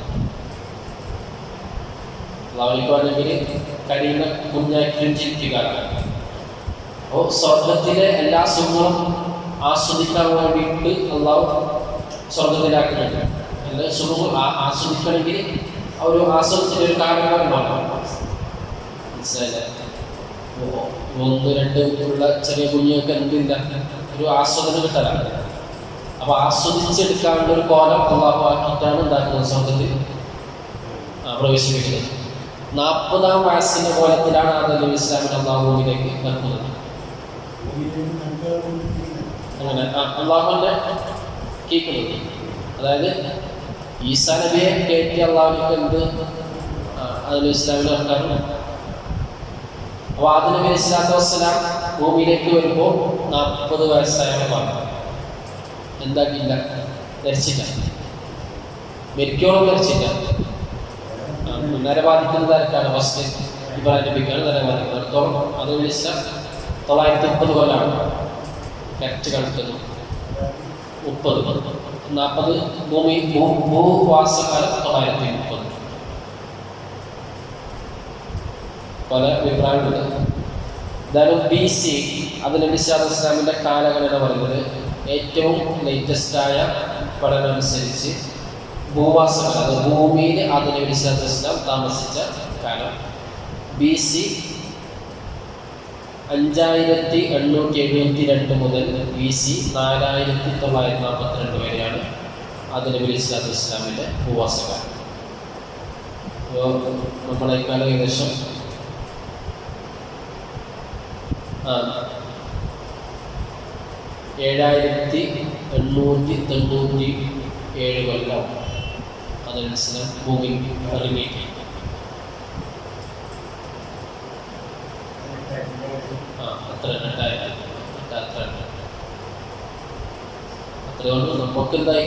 അള്ളാഹുലേക്ക് വേണമെങ്കിൽ കഴിയുന്ന കുഞ്ഞാക്കിയും ജീവിക്കുകയാണ്. അപ്പോൾ സ്വർഗത്തിലെ എല്ലാ സുഖങ്ങളും ആസ്വദിക്കാൻ വേണ്ടിയിട്ട് അള്ളാഹു സ്വർഗത്തിലാക്കുന്നുണ്ട്. എല്ലാ സുഖവും ആസ്വദിക്കണമെങ്കിൽ ഒരു ആസ്വദത്തിൻ്റെ ഒരു കാരണങ്ങളുണ്ടാവും. മനസ്സിലായില്ലേ? 1, 2 ഉള്ള ചെറിയ കുഞ്ഞുങ്ങൾക്ക് എന്തില്ല, ഒരു ആസ്വാദനം കിട്ടാനാണ്. അപ്പോൾ ആസ്വദിച്ചെടുക്കാനുള്ള ഒരു കോലം അള്ളാഹു ആക്കിയിട്ടാണ് ഉണ്ടാക്കുന്നത്, സ്വർഗത്തിൽ പ്രവേശിപ്പിക്കുന്നത്. 40 വയസ്സിൻ്റെ കോലത്തിലാണ് ആദ്യം നബി ഇസ്ലാമിനെ അള്ളാഹു ഭൂമിയിലേക്ക് ഇറക്കുന്നത്. അങ്ങനെ അള്ളാഹുവിനെ കേൾക്കുന്നത്, അതായത് ഈസാ നബിയെ കയറ്റി അള്ളാഹുവിനൊക്കെ എന്ത് അതിൽ ഇസ്ലാമിനെ ഇറക്കാറുണ്ട്. അപ്പോൾ ആദ്യം നബി സ്വല്ലല്ലാഹു അലൈഹി വസല്ലം ഭൂമിയിലേക്ക് വരുമ്പോൾ 40 വയസ്സായവരാണ്. എന്താക്കിയില്ല, ധരിച്ചില്ല, മരിക്കോളം ധരിച്ചില്ല. നരബാധിക്കുന്നത് ആർക്കാണ്? ഫസ്റ്റ് ഇബ്രാഹിം നബിക്കാണ് നരബാധിക്കുന്നത്. അടുത്തോളം അത് ഇസ്ലാം 930 കൊല്ലമാണ് കറക്റ്റ് കണക്കുന്നു. 40 ഭൂവാസകാലം 930. പല അഭിപ്രായമുണ്ട്. എന്തായാലും BC അത് നബി സല്ലല്ലാഹു അലൈഹി വസല്ലമിന്റെ കാലഘട്ടം പറയുന്നത് ഏറ്റവും ലേറ്റസ്റ്റായ പഠനം അനുസരിച്ച് ഭൂവാസകാലം, അത് ഭൂമിയിൽ ആദ്യം നബി സല്ലല്ലാഹു അലൈഹി വസല്ലം താമസിച്ച കാലം BC 5872 മുതൽ BC 4942 വരെയാണ് ആദ്യം നബി സല്ലല്ലാഹു അലൈഹി വസല്ലമിന്റെ ഭൂവാസകാലം. നമ്മളെക്കാളും ഏകദേശം 7897 കൊല്ലം അതനുസരിച്ച് ഭൂമി ഇറങ്ങിയിട്ട് അത്രയോണ്ട് നമുക്കെന്തായി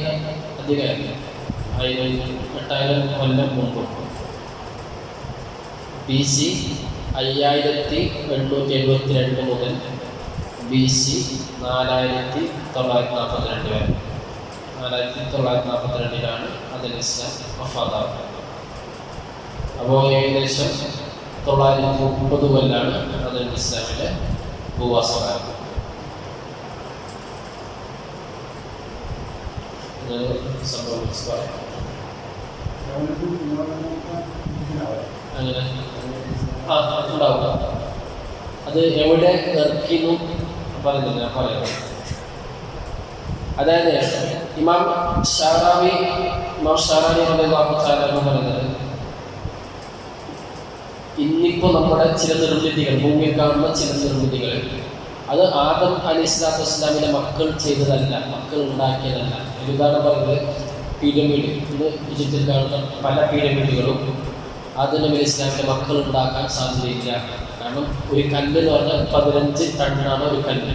അധികമായി 8000 കൊല്ലം മുമ്പ് BC 5872 മുതൽ BC 4942 വരെ. 4942 അതിൽ ഇസ്ലാം വഫാത്താകുന്നത്. അപ്പോൾ ഏകദേശം 930 കൊല്ലാണ് അതിൽ ഇസ്ലാമിലെ ഭൂവാസകാലം. സംഭവിച്ചു പറയാം. അങ്ങനെ ഉണ്ടാവുക. അത് എവിടെ ഇറക്കിയെന്നും പറയുന്നില്ല, ഞാൻ പറയാം. അതായത് ഇമാം ഷാറാവി റളിയല്ലാഹു തആല എന്ന് പറയുന്നത്, ഇന്നിപ്പോൾ നമ്മുടെ ചില നിർമ്മിതികൾ, ഭൂമിയിൽ കാണുന്ന ചില നിർമ്മിതികൾ, അത് ആദം അലൈഹിസ്സലാത്തു വസ്സലാമിന്റെ മക്കൾ ചെയ്തതല്ല, മക്കൾ ഉണ്ടാക്കിയതല്ല. ഉദാഹരണം പറയുന്നത് പിരമിഡ്. ഇന്ന് ഈജിപ്തിൽ കാണുന്ന പല പിരമിഡുകളും ആദം നബി അലൈഹിസ്സലാമിന്റെ മക്കൾ ഉണ്ടാക്കാൻ സാധ്യതയില്ല. കാരണം ഒരു കല്ല് എന്ന് പറഞ്ഞാൽ 15 ടണ്ണാണ് ഒരു കല്ല്.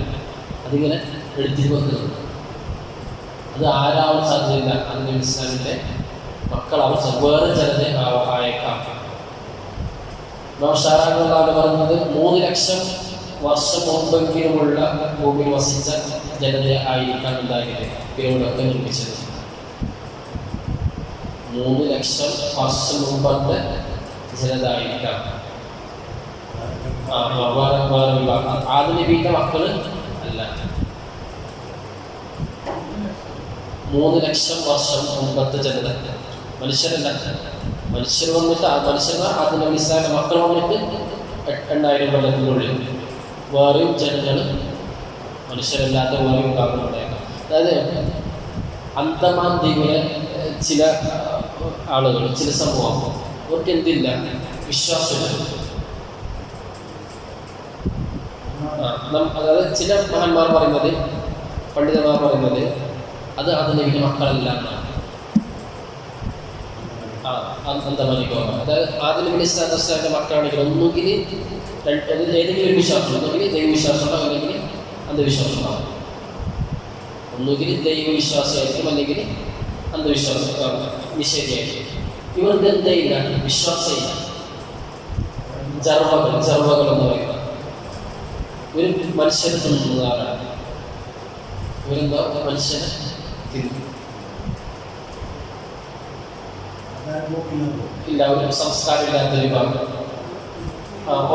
അതിങ്ങനെ എടുത്തിട്ട് വെക്കുന്നത്. അത് ആരാവാൻ സാധ്യതയില്ല. ആദം നബി അലൈഹിസ്സലാമിന്റെ മക്കളാവാൻ വേറെ ജനത ആയേക്കാം. ഷാറാഹ് പറയുന്നത് 3 ലക്ഷം വർഷം മുമ്പെങ്കിലുമുള്ള ഭൂമിയിൽ വസിച്ച ജനത ആയിരിക്കാം എന്തായാലും പിരമിഡൊക്കെ നിർമ്മിച്ചത്. 3 ലക്ഷം വർഷം മുമ്പത്തെ ജനത ആയിരിക്കാം. വേറെ വിഭാഗം ആദ്യ നബിയുടെ മക്കള് അല്ല. 3 ലക്ഷം വർഷം മുമ്പത്തെ ജനത, മനുഷ്യരല്ല. മനുഷ്യർ വന്നിട്ട് മനുഷ്യന്മാർ ആദ്യ നബി ഇസ്ലാമിന്റെ മക്കൾ വന്നിട്ട് 8000 കൊല്ലത്തിനുള്ളിൽ വേറെയും ജനങ്ങൾ, മനുഷ്യരല്ലാത്ത വേറെ വിഭാഗം ഉണ്ടായേക്കാം. അതായത് അന്തമാൻ ദ്വീപിലെ ചില ആളുകൾ, ചില സമൂഹം, അവർക്ക് എന്തില്ല, വിശ്വാസമില്ല. അതായത് ചില മഹാന്മാർ പറയുന്നത്, പണ്ഡിതന്മാർ പറയുന്നത് അത് നബിയുടെ മക്കളല്ല എന്നാണ്. അന്തമാനിക്കോണം. അതായത് ആദ്യ നബി ഇസ്ലാമിന്റെ മക്കളാണെങ്കിൽ ഒന്നുകിൽ ഏതെങ്കിലും വിശ്വാസം, ഒന്നുകിൽ ദൈവവിശ്വാസം ഉണ്ടാവും, അല്ലെങ്കിൽ അന്ധവിശ്വാസം ഉണ്ടാവും. ഒന്നുകിൽ ദൈവവിശ്വാസമായിരിക്കും, അല്ലെങ്കിൽ അന്ധവിശ്വാസം നിഷേധിയായിരിക്കും. ഇവർക്ക് എന്തയില്ല, വിശ്വാസമില്ല. ജർവകൾ എന്ന് പറയുന്നത് ഒരു മനുഷ്യനെ തിന്നുന്നതാണ്. ഇവരെന്താ മനുഷ്യനെ തിന്നു. ഇല്ല, ഒരു സംസ്കാരമില്ലാത്ത വിഭാഗം,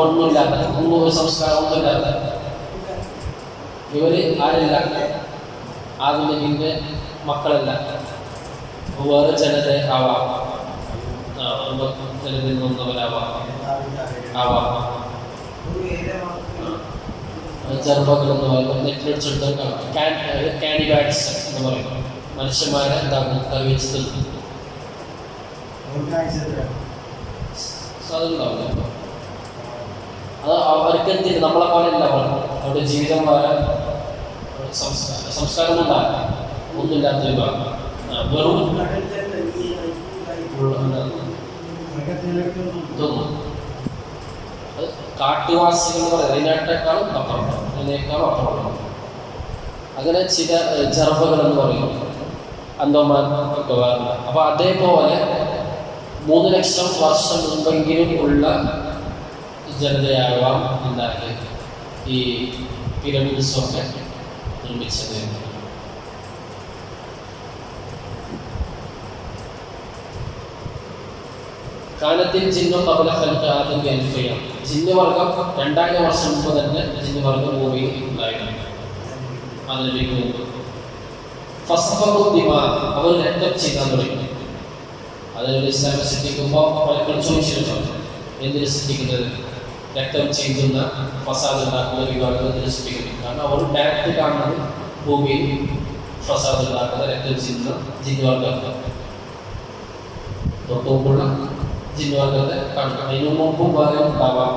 ഒന്നുമില്ലാത്ത, ഒരു സംസ്കാരം ഒന്നുമില്ലാത്ത ഇവര് ആരല്ല, ആദ്യ നബിയുടെ മക്കളല്ല, വേറെ ജനത ആവാം, ജനതയിൽ നിന്നവരാവാം. ജർമ്മകൾ എന്ന് പറയുമ്പോൾ നെറ്റിലടിച്ചെടുത്ത് കാനിബാറ്റ്സ് എന്ന് പറയും. മനുഷ്യന്മാരെ എന്താകും, കറി വെച്ച് തീർക്കും. അതുണ്ടാവില്ല. അത് അവർക്ക് എന്തിന് നമ്മളെ പോലെ അല്ല. അവരുടെ ജീവിതം വരാൻ സംസ്കാരം ഒന്നുമില്ലാത്ത വിഭാഗം, വെറും കാട്ടുവാസികൾ എന്ന് പറയുന്നത് അതിനേക്കാളും അപ്പുറം. അങ്ങനെ ചില ജർബകൾ എന്ന് പറയും, അന്തോമാൻ ഒക്കെ വേറെ. അപ്പൊ അതേപോലെ 3 ലക്ഷം വർഷം മുമ്പെങ്കിലും ഉള്ള ജനതയാവാം എന്താണ് ഈ പിരമിഡ്സൊക്കെ നിർമ്മിച്ചത്. കാലത്തിൽ ജിന്നു കബല ഖൽഖി ആദം ബി-അൽഫിയ്യ. ജിന്നുവർഗം 2000 വർഷം മുമ്പ് തന്നെ ജിന്നുവർഗം ഭൂമിയിൽ ഉണ്ടായിരുന്നു. അതിന് മുമ്പ് അവർ രക്തം ചെയ്യാൻ തുടങ്ങി. അതായത് ഇസ്ലാമിനെ സൃഷ്ടിക്കുമ്പോൾ പലപ്പോഴും ചോദിച്ചിരുന്നു, എന്തിനു സൃഷ്ടിക്കുന്നത്? രക്തം ചെയ്യുന്ന ഫസാദ് ഉണ്ടാക്കുന്ന വിഭാഗം എന്തിനു സൃഷ്ടിക്കുന്നത്? കാരണം അവർ ഡയറക്റ്റ് കാണുന്നത് ഭൂമിയിൽ ഫസാദ് ഉണ്ടാക്കുന്ന രക്തം ചെയ്യുന്ന ജിന്നുവർഗത്തെ, തൊട്ടുമുമ്പുള്ള ജിന്നുവർഗത്തെ കാണുക. അതിനു മുമ്പും വേറെ ഉണ്ടാവാം.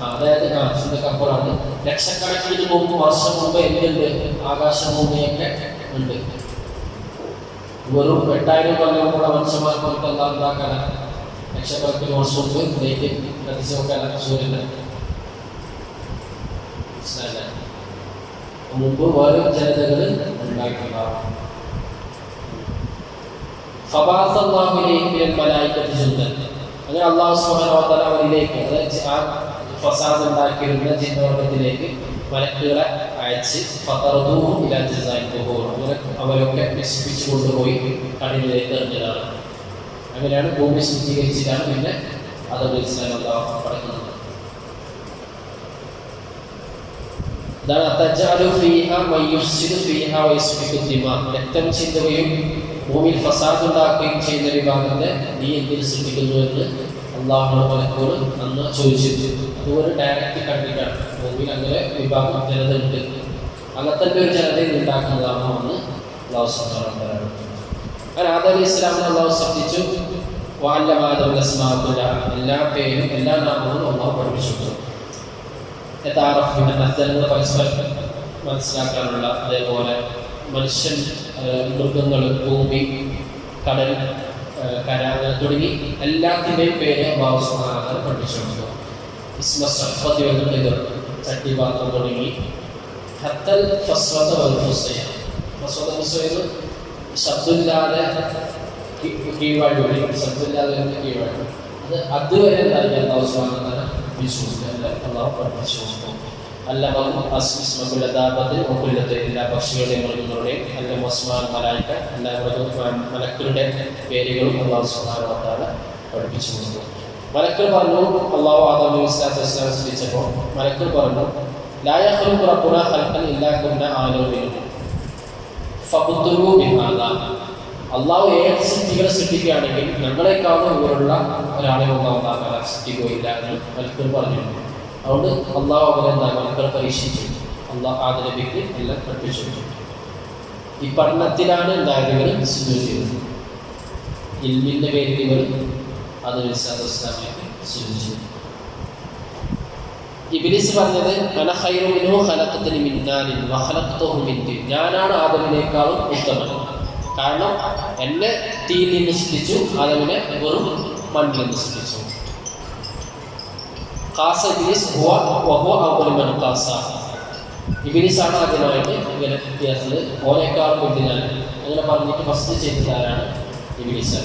അതായത് ചിന്തക്കപ്പുറമാണ്. ലക്ഷക്കണക്കിന് മുമ്പ്, വർഷം മുമ്പ് എന്തുണ്ട്, ആകാശഭൂമിയൊക്കെ ഉണ്ട്. വെറും 8000 കൊല്ലമുള്ള മനുഷ്യന്മാർക്ക് എന്താ ഉണ്ടാക്കാനാ? ലക്ഷക്കണക്കിന് വർഷം മുമ്പ് ലൈറ്റ് കത്തിച്ച് നോക്കാനാണ് സൂര്യനെ. മുമ്പ് വേറെ ജനതകൾ ഉണ്ടായിട്ടുണ്ടാവും. അങ്ങനെ അല്ലാഹു സുബ്ഹാനഹു വ തആല അവരിലേക്ക്, അതായത് ആ ഫസാദ് ഉണ്ടാക്കിയിരുന്ന ജിന്നുവർഗത്തിലേക്ക് മലക്കുകളെ അയച്ച് അങ്ങനെ അവരൊക്കെ നശിപ്പിച്ചു കൊണ്ടുപോയി കടലിലേക്ക് എറിഞ്ഞതാണ്. അങ്ങനെയാണ് ഭൂമി ശുദ്ധീകരിച്ചിട്ടാണ് പിന്നെ അതോടെ ഇസ്ലാം അല്ലാഹു പഠിക്കുന്നത്. രക്തം ചിന്തുകയും ഭൂമിയിൽ ഫസാദ് ഉണ്ടാക്കുകയും ചെയ്യുന്ന വിഭാഗത്തെ നീ എന്തിനു സൃഷ്ടിക്കുന്നു എന്ന് അള്ളാഹുവിനോട് മലക്കുകൾ അന്ന് ചോദിച്ചു. അതുപോലെ ഡയറക്റ്റ് കണ്ടിട്ടാണ് ഭൂമിയിൽ അങ്ങനെ വിഭാഗം ജനത ഉണ്ട്, അങ്ങനത്തെ ഒരു ജനതയിൽ ഉണ്ടാക്കുന്നതാണോ എന്ന് അള്ളാഹു സുബ്ഹാനഹു വ തആല. അങ്ങനെ ആദം അലൈഹി ഇസ്ലാമിനെ അള്ളാഹു സൃഷ്ടിച്ചു. എല്ലാ പേരും എല്ലാ നാമങ്ങളും അള്ളാഹു പഠിപ്പിച്ചു. ജനങ്ങൾ പരസ്പരം മനസ്സിലാക്കാനുള്ള, അതേപോലെ മനുഷ്യൻ, മൃഗങ്ങൾ, ഭൂമി, കടൽ, കര തുടങ്ങി എല്ലാത്തിൻ്റെയും പേര് അല്ലാഹു സുബ്ഹാനഹു വ തആല പഠിപ്പിച്ചു. ചട്ടിപാത്രം തുടങ്ങി ശബ്ദമില്ലാതെ കീഴ്വാഴി, ശബ്ദമില്ലാതെ കീഴ്വാഴി, അത് അതുവരെ എന്തായാലും അല്ലാഹു സുബ്ഹാനഹു വ തആല പഠിപ്പിച്ചു കൊടുക്കുക, അള്ളാഹു പഠിപ്പിച്ചു കൊടുക്കും. അല്ലമഹു അസ്മിസ്മകുല്ല ദാബത്തിൽ ഒക്കുല്ലത്തെ എല്ലാ പക്ഷികളുടെയും മൃഗങ്ങളുടെയും അല്ല മൊസ്മാൻ മലായിക്ക എല്ലാ മലക്കളുടെ പേരുകളും അള്ളാഹു സുബ്ഹാനഹു വ തആല പഠിപ്പിച്ചു കൊടുക്കും. മലക്കൾ പറഞ്ഞു, അള്ളാഹു ആദം നബി സ്വല്ലല്ലാഹു അലൈഹി വസല്ലം സൃഷ്ടിച്ചപ്പോൾ മലക്കൾ പറഞ്ഞു, ലാ യഖ്ലുഖു റബ്ബുനാ ഖൽഖൻ ഇല്ലാ കുന്നാ ആലമിൻ ഫബ്തുലു ബിഹാദാ. അള്ളാഹു ഏത് സൃഷ്ടികളെ സൃഷ്ടിക്കുകയാണെങ്കിൽ ഞങ്ങളെക്കാളും ഇവരുള്ള ഒരാളെ അള്ളാഹു സൃഷ്ടിക്കുകയില്ല എന്ന് മലക്കൾ പറഞ്ഞിട്ടുണ്ട്. അതുകൊണ്ട് അള്ളാഹു അവരെ മലക്കൾ പരീക്ഷിച്ചു, അള്ളാഹു ആദം നബിക്ക് എല്ലാം പഠിപ്പിച്ചു. ഈ പഠനത്തിലാണ് എന്തായത് ഇവർ സുജൂദ് ചെയ്തത്. ഇൽമിന്റെ പേരിൽ ഇവർ ആദം നബി സ്വല്ലല്ലാഹു അലൈഹി വസല്ലമയ്ക്ക് സുജൂദ് ചെയ്തു. ഇബ്ലീസ് പറഞ്ഞത് അന ഖൈറു മിൻഹു ഖലഖതനി മിൻ നാരിൻ വ ഖലഖതഹു മിൻ തീൻ. ഞാനാണ് ആദമിനേക്കാളും ഉത്തമൻ, കാരണം എന്നെ തീയിൽ നിന്ന് സൃഷ്ടിച്ചു, ആദമിനെ വെറും മണ്ണിൽ നിന്ന് സൃഷ്ടിച്ചു. ഖാസ ഇബ്ലീസ് ഹുവ വഹുവ അവ്വലു മൻ ഖാസ. ഇബ്ലീസാണ് ആദ്യമായിട്ട് ഇങ്ങനെ വ്യത്യാസത്തിൽ ഓനേക്കാളും വലിയ ഞാൻ അങ്ങനെ പറഞ്ഞിട്ട് ഫസ്റ്റ് ചെയ്തതാരാണ്? ഇബ്ലീസ്.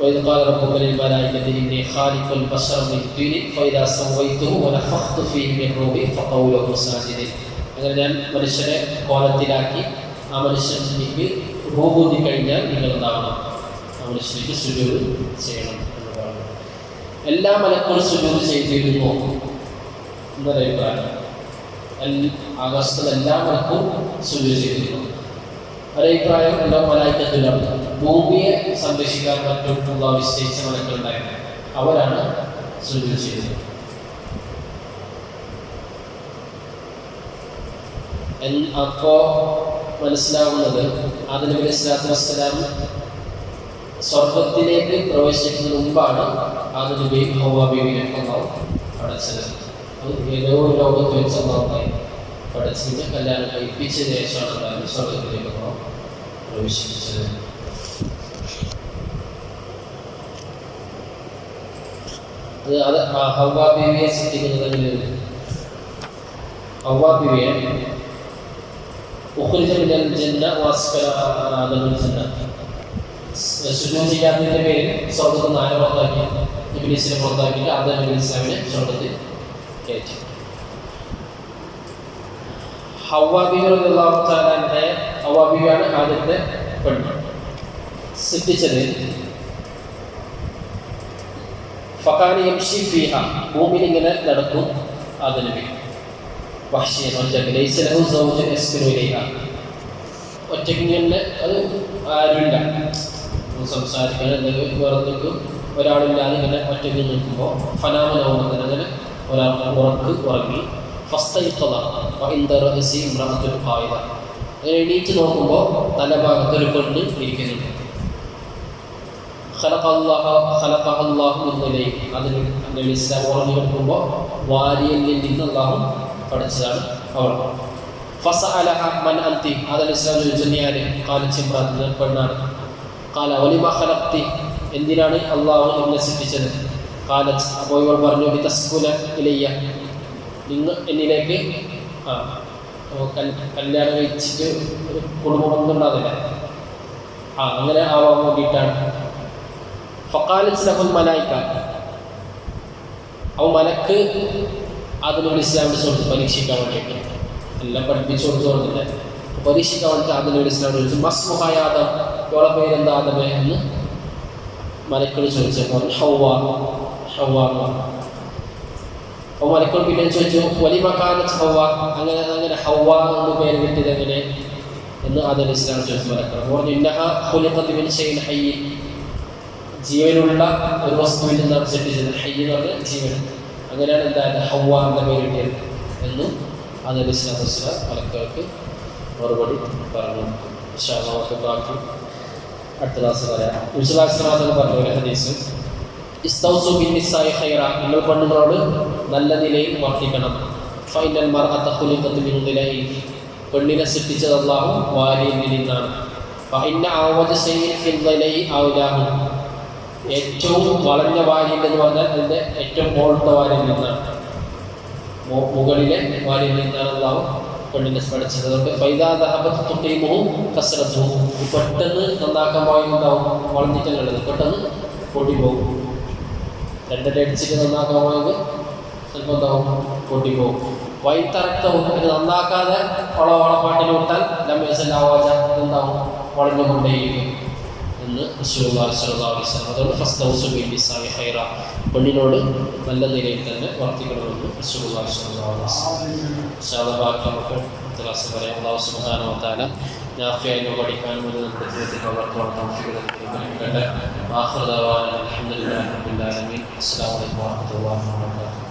وإذ قال ربك للملائكة إني خالق البشر من طين فإذا سويته ونفخت فيه من روحي فقعوا له ساجدين. അങ്ങനെ ഞാൻ മനുഷ്യനെ കോലത്തിലാക്കി ആ മനുഷ്യനിലേക്ക് റൂഹൂതി കഴിഞ്ഞാൽ നിങ്ങൾ എന്താവണം? ആ മനുഷ്യനിലേക്ക് സുജൂദ് ചെയ്യണം എന്ന് പറഞ്ഞു. എല്ലാ മലക്കളും സുജൂദ് ചെയ്തിരുന്നു എന്നൊരഭിപ്രായം. ആകാശത്തിൽ എല്ലാ മലക്കും സുജൂദ് ചെയ്തിരുന്നു. ഒരഭിപ്രായം എല്ലാ മലായിക്കത്തിലാണ്. ഭൂമിയെ സംരക്ഷിക്കാൻ മറ്റുള്ള നിശ്ചയിച്ച മലക്കളുണ്ടായിരുന്നു, അവരാണ് സുജൂദ് ചെയ്തത്. അപ്പോ മനസ്സിലാവുന്നത് ആദം നബി സ്വല്ലല്ലാഹു അലൈഹി വസല്ലം സ്വർഗത്തിലേക്ക് പ്രവേശിക്കുന്നതിന് മുമ്പാണ് ആദം നബിയും ഹവ്വ ബീവിയും പഠിച്ചത്. അത് ഏതോ ലോകത്ത് വെച്ച് പഠിച്ചിട്ട് കല്യാണം കഴിപ്പിച്ചതിന് ശേഷമാണ് സ്വർഗത്തിലേക്ക് പ്രവേശിപ്പിച്ചത്. അത് ഹവ്വ ബീവിയെ സൃഷ്ടിക്കുന്നതിൽ ഹവ്വ ബീവിയെ സുജൂദ് ചെയ്യാത്തതിന്റെ പേരിൽ സ്വർഗത്തിൽ നിന്ന് ആരെ പുറത്താക്കി? ഇബ്ലീസിനെ പുറത്താക്കിയിട്ട് ആദം നബി ഇസ്ലാമിനെ സ്വർഗത്തിൽ കയറ്റി. ഹവ്വ ബീവി റളിയല്ലാഹു തആല അൻഹയെ, ഹവ്വ ബീവിയാണ് ആദ്യത്തെ പെണ്ണ് സൃഷ്ടിച്ചത്. ഫകാന യംശി ഫീഹ, ഭൂമിയിൽ ഇങ്ങനെ നടക്കും ആദം നബി. ഒറ്റയ്ക്ക് അത് ആരുമില്ല, സംസാരിക്കാൻ എന്തെങ്കിലും വേറെന്തെങ്കിലും ഒരാളില്ലാതെ ഇങ്ങനെ ഒറ്റയ്ക്ക് നിൽക്കുമ്പോൾ ഫനാമനോമത്തിന് അങ്ങനെ ഒരാൾ ഉറങ്ങി. അങ്ങനെ എണീറ്റ് നോക്കുമ്പോൾ തലഭാഗത്ത് ഒരു പെണ്ണ് ഇരിക്കുന്നുണ്ട്. അതിന് ഇസ്ലാം ഉറങ്ങി കിടക്കുമ്പോൾ വാരിയലിൽ നിന്ന് അള്ളാഹു പഠിച്ചതാണ് അവൾ. ഫസഅലഹ മൻ അൻതി, ആദം ഇസ്ലാം ചോദിച്ചു, ഖാലത്ത് ഇമ്രാത്ത്, പെണ്ണാണ്. ഖാല വലിമ ഖലഖ്തി, എന്തിനാണ് അള്ളാഹു എന്നെ സൃഷ്ടിച്ചത്? ഖാലത്ത്, അപ്പോൾ ഇവൾ പറഞ്ഞു, ലിതസ്കുന ഇലയ്യ, നിങ്ങൾ എന്നിലേക്ക് കല്യാണം കഴിച്ചിട്ട് ഒരു കുടുംബം ഉണ്ടാവില്ല, അങ്ങനെ ആവാൻ വേണ്ടിയിട്ടാണ്. ഫഖാലത്ത് ലഹുൽ മലായിക, അവ മലക്ക് ആദം നബി ഇസ്ലാമിനെ ചോദിച്ചു പരീക്ഷിക്കാൻ വേണ്ടിയിട്ട്, എല്ലാം പഠിപ്പിച്ചു കൊടുത്തോന്നില്ല, പരീക്ഷിക്കാൻ വേണ്ടിയിട്ട് ആദം നബി ഇസ്ലാമിനെ ചോദിച്ചു, മസ്മുഹായ ആദം, ഇവളെ പേരെന്താ ആദമേ എന്ന് മലക്കൾ ചോദിച്ചപ്പോൾ ഹവ്വ ഹവ്വ എന്ന് പറഞ്ഞു. അപ്പോൾ മലക്കൾ പിന്നെ ചോദിച്ചു, വലിമ കാനത്ത് ഹവ്വ, അങ്ങനെ ഹവ്വ എന്ന് പേര് കിട്ടിയത് എങ്ങനെ എന്ന് ആദം നബി ഇസ്ലാം ചോദിച്ചു. മലക്കൾ പറഞ്ഞു, ഇന്നഹ ഖുലിഖത് മിൻ ശൈഇൻ ഹയ്യ്, ജീവനുള്ള ഒരു വസ്തുവിൽ നിന്നാണ് സൃഷ്ടിച്ചത്. ഹയ്യ് എന്ന് പറഞ്ഞാൽ ജീവൻ, അങ്ങനെയാണ് എന്തായത് ഹവ്വ എന്ന പേര് കിട്ടിയത് എന്ന് ആദം നബി സ്വല്ലല്ലാഹു അലൈഹി വസല്ലം മലക്കുകൾക്ക് മറുപടി പറഞ്ഞു. ഇൻഷാ അല്ലാഹ് ബാക്കി അടുത്ത ക്ലാസ് പറയാം. നബി സ്വല്ലല്ലാഹു അലൈഹി വസല്ലം പറഞ്ഞ ഒരു ഹദീസ്, ഇസ്തൗസു ബിന്നിസാഇ ഖൈറ, നിങ്ങൾ പെണ്ണുങ്ങളോട് നല്ല നിലയിൽ വർത്തിക്കണം. ഫൈനൽ മർഅത ഖുലിഖത് മിൻ ദിലൈൻ, പെണ്ണിനെ സൃഷ്ടിച്ചത് അല്ലാഹു വാരിയിൽ നിന്നാണ്. ഫഇന്ന അവജ ശൈഇൻ ഫിൽ ദിലൈ ഔലാഹു, ഏറ്റവും വളഞ്ഞ വാരിയിൽ എന്ന് പറഞ്ഞാൽ അതിൻ്റെ ഏറ്റവും മുകളിലത്തെ വാരിയിൽ നിന്നാണ്, മുകളിലെ വാരിയിൽ നിന്നാണ് അല്ലാഹു പെണ്ണിനെ പഠിച്ചത്. അതുകൊണ്ട് പെട്ടെന്ന് നന്നാക്കാൻ പോയതുണ്ടാവും, വളഞ്ഞിട്ടുള്ളത് പെട്ടെന്ന് പൊട്ടി പോകും. രണ്ടര അടിച്ചിട്ട് നന്നാക്കാൻ പോയത് ചിലപ്പോൾ എന്താവും, പൊട്ടി പോകും. വൈത്തറക്തവും ഇത് നന്നാക്കാതെ വളപ്പാട്ടിൽ വിട്ടാൽ ലംബിസല്ലാവാജ എന്താവും, വളഞ്ഞുകൊണ്ടേയിരിക്കും എന്ന് റസൂലുള്ളാഹി സ്വല്ലല്ലാഹു അലൈഹി വസല്ലം. അതുകൊണ്ട് ഫസ്തൗസു ബിന്നിസാഇ ഖൈറ, പെണ്ണിനോട് നല്ല നിലയിൽ തന്നെ വർത്തിക്കണമെന്ന് റസൂലുള്ളാഹി സ്വല്ലല്ലാഹു അലൈഹി വസല്ലം. ഇൻഷാ അല്ലാഹ് ബാക്കി നമുക്ക് ക്ലാസ് പറയാം. അല്ലാഹു സുബ്ഹാനഹു വ തആല നാഫിയായി പഠിക്കാനും അത് നമ്മുടെ ജീവിതത്തിൽ പകർത്തുവാൻ തൗഫീഖ് നൽകട്ടെ. ആഖിറു ദഅവാനാ അൽഹംദുലില്ലാഹി റബ്ബിൽ ആലമീൻ. അസ്സലാമു അലൈക്കും വറഹ്മത്തുള്ളാഹി വബറകാതുഹു.